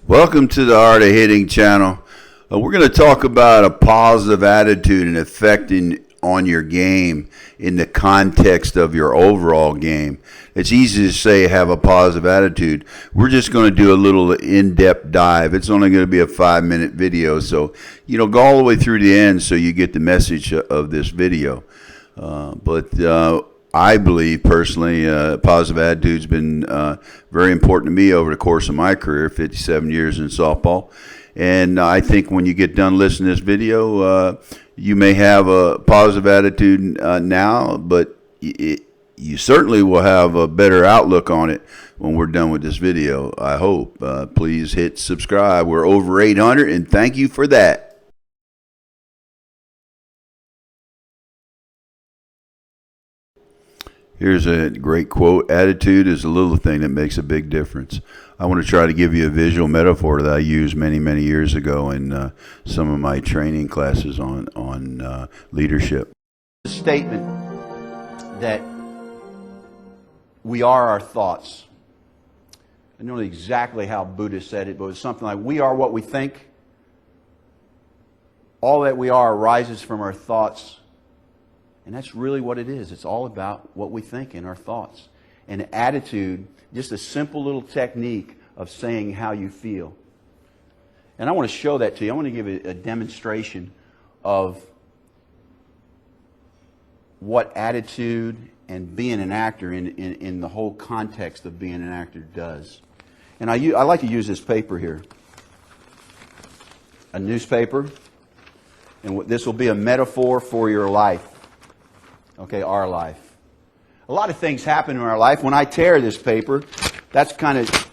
Welcome to the Art of Hitting channel. We're going to talk about a positive attitude and affecting on your game in the context of your overall game. It's easy to say have a positive attitude. We're just going to do a little in-depth dive. It's only going to be a 5-minute video, so go all the way through the end so you get the message of this video. I believe personally positive attitude's been very important to me over the course of my career, 57 years in softball. And I think when you get done listening to this video, you may have a positive attitude now, but you certainly will have a better outlook on it when we're done with this video, I hope. Please hit subscribe. We're over 800, and thank you for that. Here's a great quote. Attitude is a little thing that makes a big difference. I want to try to give you a visual metaphor that I used many, many years ago in some of my training classes on leadership. The statement that we are our thoughts. I don't know exactly how Buddha said it, but it's something like, we are what we think. All that we are arises from our thoughts. And that's really what it is. It's all about what we think and our thoughts. And attitude, just a simple little technique of saying how you feel. And I want to show that to you. I want to give a demonstration of what attitude and being an actor in the whole context of being an actor does. And I like to use this paper here. A newspaper. And this will be a metaphor for your life. Okay, our life. A lot of things happen in our life. When I tear this paper, that's kind of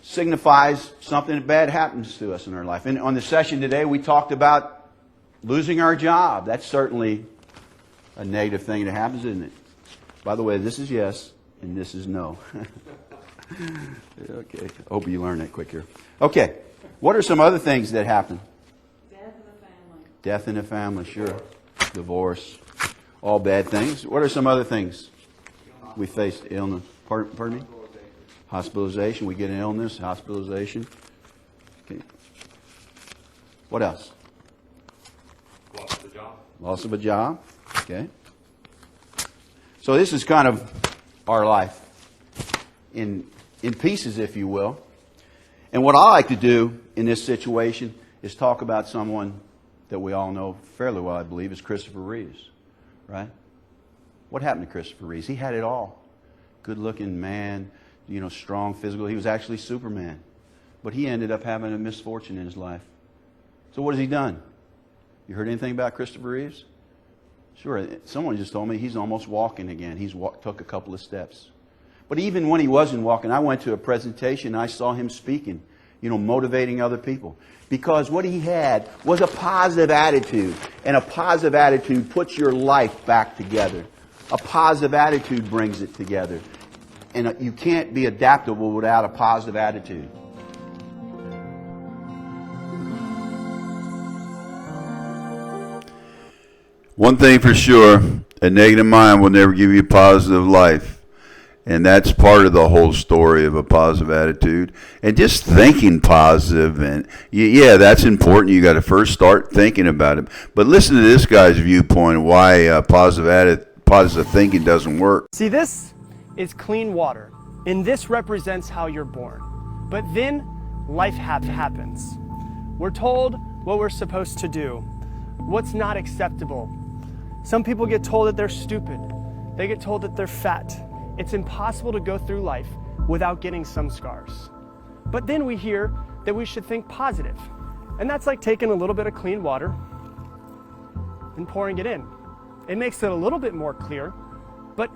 signifies something bad happens to us in our life. And on the session today, we talked about losing our job. That's certainly a negative thing that happens, isn't it? By the way, this is yes, and this is no. Okay, I hope you learned that quick here. Okay, what are some other things that happen? Death in the family. Death in the family, sure. Divorce. All bad things. What are some other things we face? Illness. Pardon me? Hospitalization. We get an illness. Hospitalization. Okay. What else? Loss of a job. Loss of a job. Okay. So this is kind of our life in pieces, if you will. And what I like to do in this situation is talk about someone that we all know fairly well, I believe, is Christopher Reeves. Right? What happened to Christopher Reeves? He had it all. Good-looking man, strong physical. He was actually Superman. But he ended up having a misfortune in his life. So what has he done? You heard anything about Christopher Reeves? Sure. Someone just told me he's almost walking again. He's took a couple of steps. But even when he wasn't walking, I went to a presentation and I saw him speaking, motivating other people. Because what he had was a positive attitude. And a positive attitude puts your life back together. A positive attitude brings it together. And you can't be adaptable without a positive attitude. One thing for sure, a negative mind will never give you a positive life. And that's part of the whole story of a positive attitude. And just thinking positive, and yeah, that's important. You got to first start thinking about it. But listen to this guy's viewpoint of why positive thinking doesn't work. See, this is clean water, and this represents how you're born. But then life happens. We're told what we're supposed to do, what's not acceptable. Some people get told that they're stupid. They get told that they're fat. It's impossible to go through life without getting some scars. But then we hear that we should think positive. And that's like taking a little bit of clean water and pouring it in. It makes it a little bit more clear, but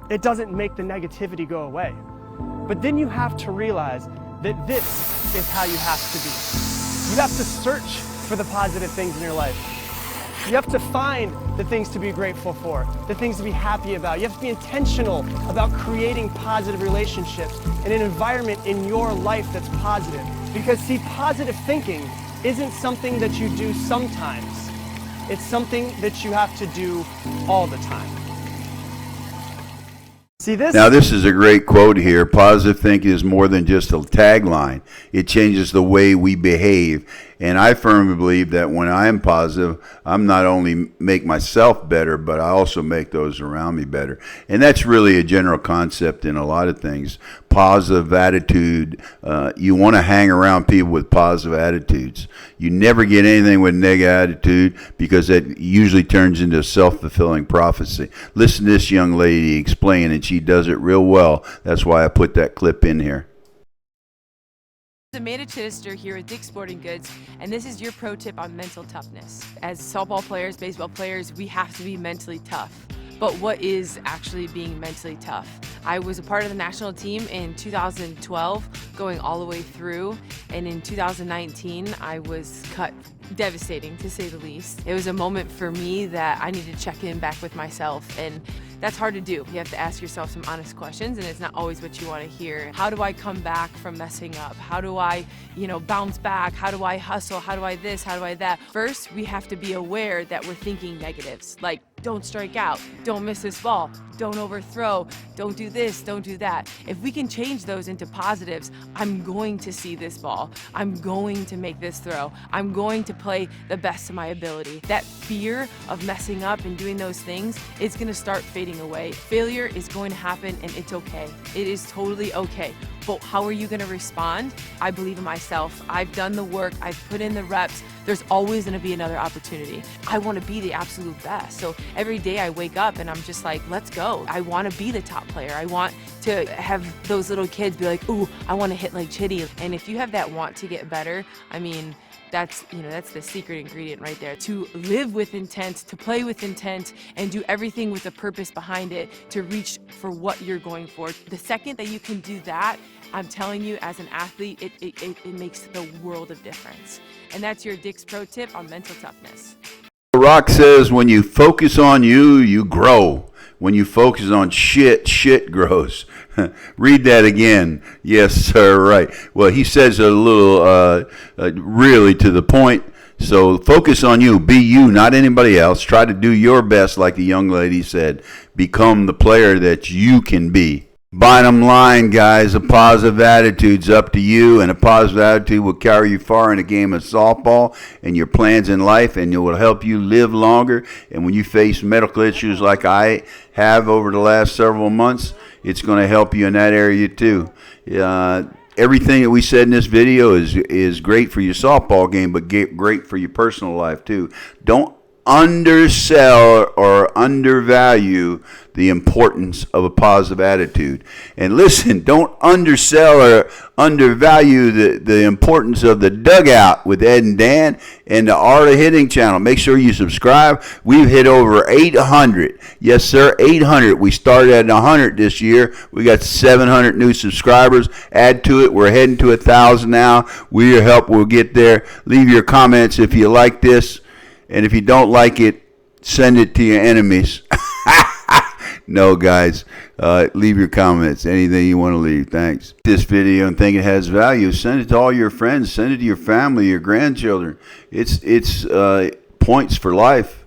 it doesn't make the negativity go away. But then you have to realize that this is how you have to be. You have to search for the positive things in your life. You have to find the things to be grateful for, the things to be happy about. You have to be intentional about creating positive relationships and an environment in your life that's positive. Because see, positive thinking isn't something that you do sometimes. It's something that you have to do all the time. See this? Now, this is a great quote here. Positive thinking is more than just a tagline. It changes the way we behave. And I firmly believe that when I am positive, I'm not only make myself better, but I also make those around me better. And that's really a general concept in a lot of things. Positive attitude. You want to hang around people with positive attitudes. You never get anything with negative attitude because that usually turns into a self-fulfilling prophecy. Listen to this young lady explain, and she does it real well. That's why I put that clip in here. Amanda Chittister here at Dick's Sporting Goods, and this is your pro tip on mental toughness. As softball players, baseball players, we have to be mentally tough. But what is actually being mentally tough? I was a part of the national team in 2012, going all the way through, and in 2019, I was cut. Devastating, to say the least. It was a moment for me that I needed to check in back with myself, and that's hard to do. You have to ask yourself some honest questions, and it's not always what you want to hear. How do I come back from messing up? How do I, bounce back? How do I hustle? How do I this? How do I that? First, we have to be aware that we're thinking negatives, like don't strike out, don't miss this ball, don't overthrow, don't do this, don't do that. If we can change those into positives, I'm going to see this ball, I'm going to make this throw, I'm going to play the best of my ability. That fear of messing up and doing those things is going to start fading away. Failure is going to happen, and it's okay. It is totally okay. But how are you going to respond? I believe in myself. I've done the work. I've put in the reps. There's always going to be another opportunity. I want to be the absolute best. So every day I wake up and I'm just like, let's go. I want to be the top player. I want to have those little kids be like, ooh, I want to hit like Chitty. And if you have that want to get better, I mean, that's the secret ingredient right there. To live with intent, to play with intent, and do everything with a purpose behind it to reach for what you're going for. The second that you can do that, I'm telling you, as an athlete, it makes the world of difference. And that's your Dick's Pro Tip on mental toughness. Rock says when you focus on you, you grow. When you focus on shit grows. Read that again. Yes, sir, right. Well, he says a little really to the point. So focus on you. Be you, not anybody else. Try to do your best, like the young lady said. Become the player that you can be. Bottom line, guys, a positive attitude's up to you, and a positive attitude will carry you far in a game of softball and your plans in life, and it will help you live longer. And when you face medical issues like I have over the last several months, it's going to help you in that area too. Everything that we said in this video is great for your softball game, but great for your personal life too. Don't undersell or undervalue the importance of a positive attitude. And listen, don't undersell or undervalue the importance of the dugout with Ed and Dan and the Art of Hitting channel. Make sure you subscribe. We've hit over 800. Yes, sir, 800. We started at 100 this year. We got 700 new subscribers. Add to it. We're heading to 1,000 now. With your help, we'll get there. Leave your comments if you like this. And if you don't like it, send it to your enemies. No, guys, leave your comments, anything you want to leave. Thanks. This video and think it has value, send it to all your friends. Send it to your family, your grandchildren. It's points for life.